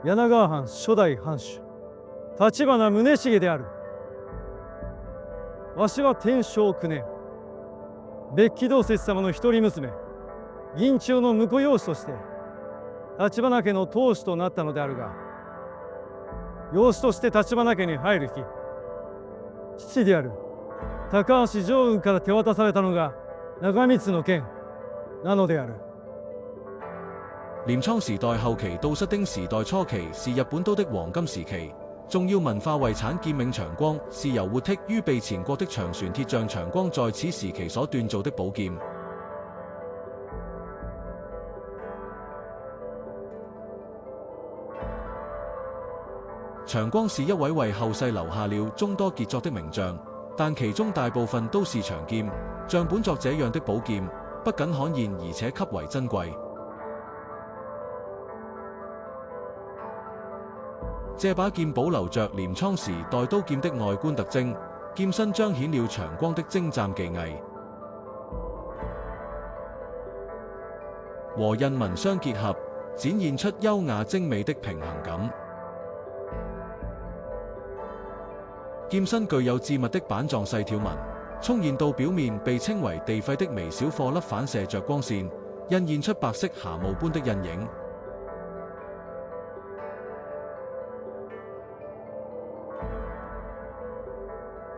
柳川藩初代藩主立花宗茂である。わしは天正9年、別記道節様の一人娘、銀千代の婿養子として、立花家の当主となったのであるが、養子として立花家に入る日、父である高橋常雲から手渡されたのが長光の剣なのである。鎌倉時代後期到室町時代初期是日本都的黃金時期，重要文化遺產劍銘長光是由活剔於備前國的長船鐵匠長光在此時期所鍛造的寶劍。長光是一位為後世留下了眾多傑作的名將，但其中大部分都是長劍。像本作這樣的寶劍，不僅罕見，而且極為珍貴。這把劍保留着鎌倉時代刀劍的外觀特徵，劍身彰顯了長光的精湛技藝，和印紋相結合，展現出優雅精美的平衡感。劍身具有緻密的板狀細條紋，沖現到表面被稱為地費的微小顆粒反射着光線，印現出白色霞霧般的印影。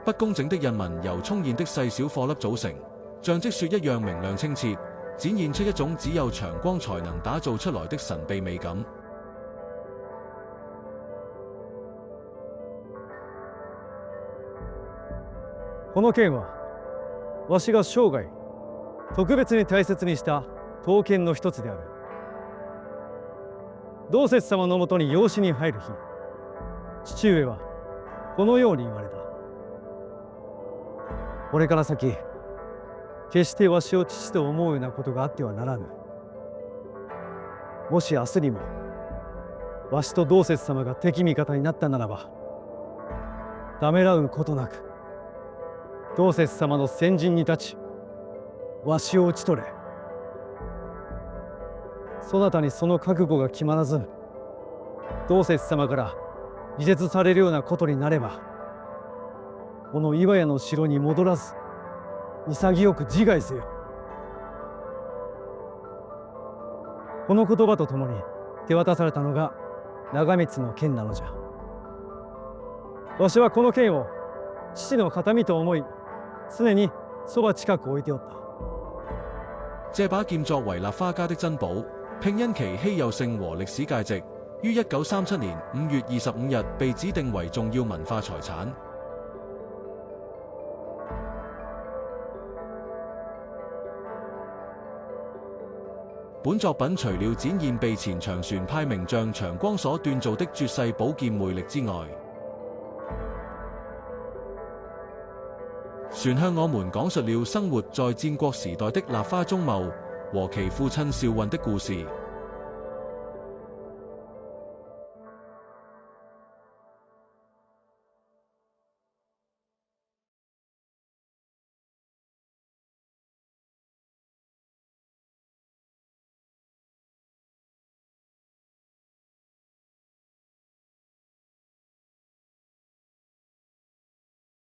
不工整的印紋由沖現的細小顆粒組成，像積雪一樣明亮清澈，展現出一種只有長光才能打造出來的神秘美感。この剣は、わしが生涯特別に大切にした刀剣の一つである。道節様のもとに養子に入る日、父上はこのように言われた。これから先、決してわしを父と思うようなことがあってはならぬ。もし明日にも、わしと道節様が敵味方になったならば、ためらうことなく、道節様の先陣に立ち、わしを討ち取れ。そなたにその覚悟が決まらず、道節様から離絶されるようなことになれば、この岩屋の城に戻らず、潔く自害せよ。この言葉とともに手渡されたのが長光の剣なのじゃ。わしはこの剣を父の形見と思い、常にそば近く置いておった。這把劍作為立花家的珍寶，並因其稀有性和歷史價值，於1937年5月25日被指定為重要文化財產。本作品除了展現備前長船派名將長光所鍛造的絕世寶劍魅力之外，船向我們講述了生活在戰國時代的立花宗茂和其父親邵運的故事。